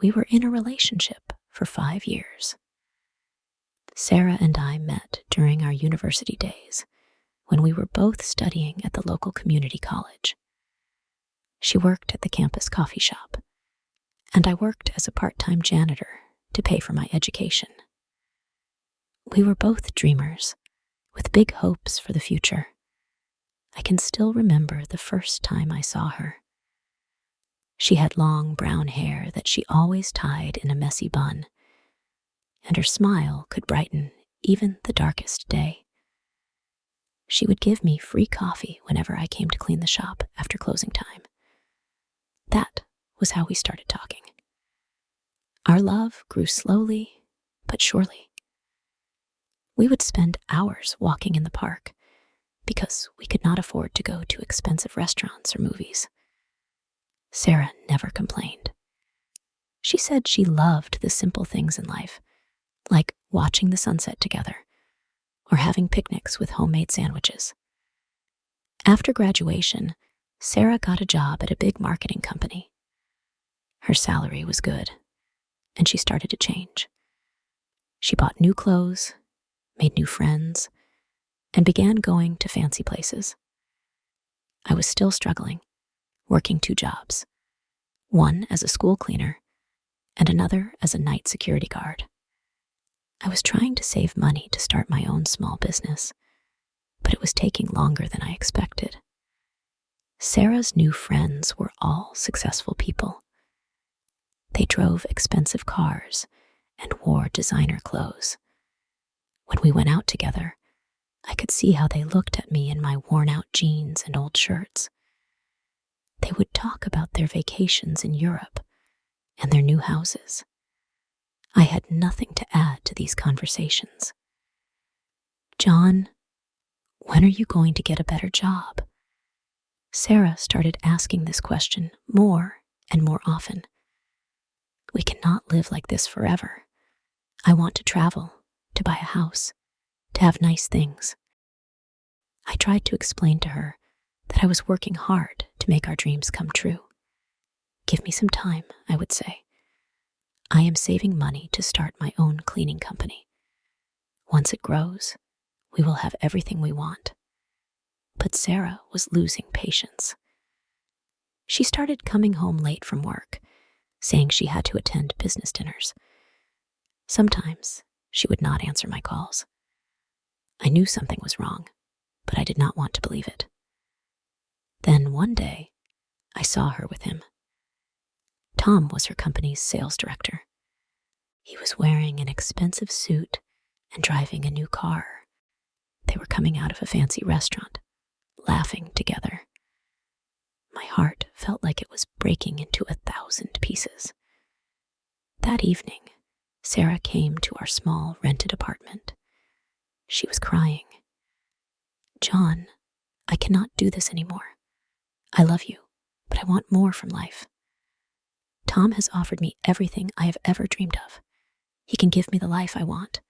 We were in a relationship for 5 years. Sarah and I met during our university days when we were both studying at the local community college. She worked at the campus coffee shop, and I worked as a part-time janitor to pay for my education. We were both dreamers, with big hopes for the future. I can still remember the first time I saw her. She had long brown hair that she always tied in a messy bun, and her smile could brighten even the darkest day. She would give me free coffee whenever I came to clean the shop after closing time. That was how we started talking. Our love grew slowly but surely. We would spend hours walking in the park because we could not afford to go to expensive restaurants or movies. Sarah never complained. She said she loved the simple things in life, like watching the sunset together or having picnics with homemade sandwiches. After graduation, Sarah got a job at a big marketing company. Her salary was good, and she started to change. She bought new clothes, made new friends, and began going to fancy places. I was still struggling, working 2 jobs, one as a school cleaner and another as a night security guard. I was trying to save money to start my own small business, but it was taking longer than I expected. Sarah's new friends were all successful people. They drove expensive cars and wore designer clothes. When we went out together, I could see how they looked at me in my worn-out jeans and old shirts. They would talk about their vacations in Europe and their new houses. I had nothing to add to these conversations. "John, when are you going to get a better job?" Sarah started asking this question more and more often. "We cannot live like this forever. I want to travel, to buy a house, to have nice things." I tried to explain to her that I was working hard to make our dreams come true. "Give me some time," I would say. "I am saving money to start my own cleaning company. Once it grows, we will have everything we want." But Sarah was losing patience. She started coming home late from work, saying she had to attend business dinners. Sometimes she would not answer my calls. I knew something was wrong, but I did not want to believe it. Then one day, I saw her with him. Tom was her company's sales director. He was wearing an expensive suit and driving a new car. They were coming out of a fancy restaurant, laughing together. My heart felt like it was breaking into 1,000 pieces. That evening, Sarah came to our small rented apartment. She was crying. "John, I cannot do this anymore. I love you, but I want more from life. Tom has offered me everything I have ever dreamed of. He can give me the life I want."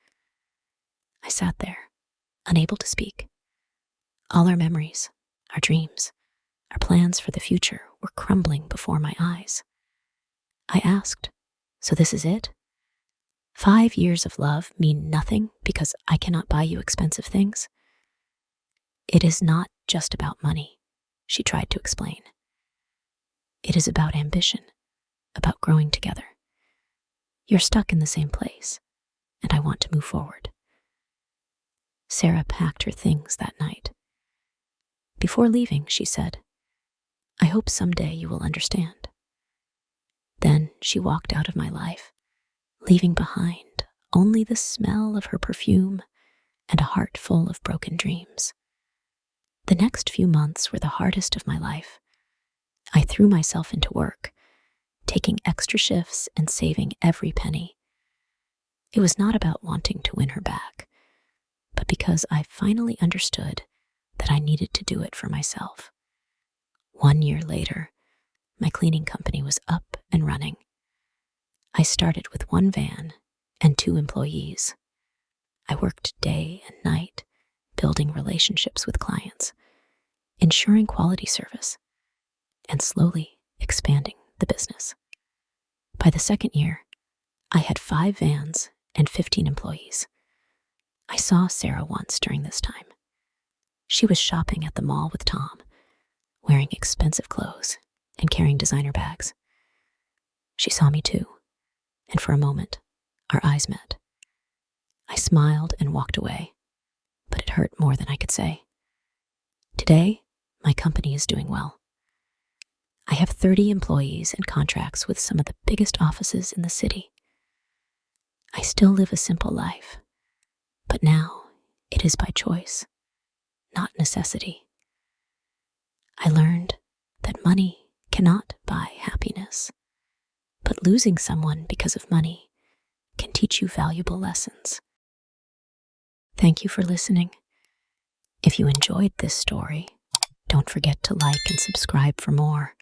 I sat there, unable to speak. All our memories, our dreams, our plans for the future were crumbling before my eyes. I asked, "So this is it? 5 years of love mean nothing because I cannot buy you expensive things?" "It is not just about money," she tried to explain. "It is about ambition, about growing together. You're stuck in the same place, and I want to move forward." Sarah packed her things that night. Before leaving, she said, "I hope someday you will understand." Then she walked out of my life, leaving behind only the smell of her perfume and a heart full of broken dreams. The next few months were the hardest of my life. I threw myself into work, taking extra shifts and saving every penny. It was not about wanting to win her back, but because I finally understood that I needed to do it for myself. 1 year later, my cleaning company was up and running. I started with 1 van and 2 employees. I worked day and night, building relationships with clients, ensuring quality service, and slowly expanding the business. By the second year, I had 5 vans and 15 employees. I saw Sarah once during this time. She was shopping at the mall with Tom, wearing expensive clothes and carrying designer bags. She saw me too, and for a moment, our eyes met. I smiled and walked away, but it hurt more than I could say. Today, my company is doing well. I have 30 employees and contracts with some of the biggest offices in the city. I still live a simple life, but now it is by choice, not necessity. I learned that money cannot buy happiness, but losing someone because of money can teach you valuable lessons. Thank you for listening. If you enjoyed this story, don't forget to like and subscribe for more.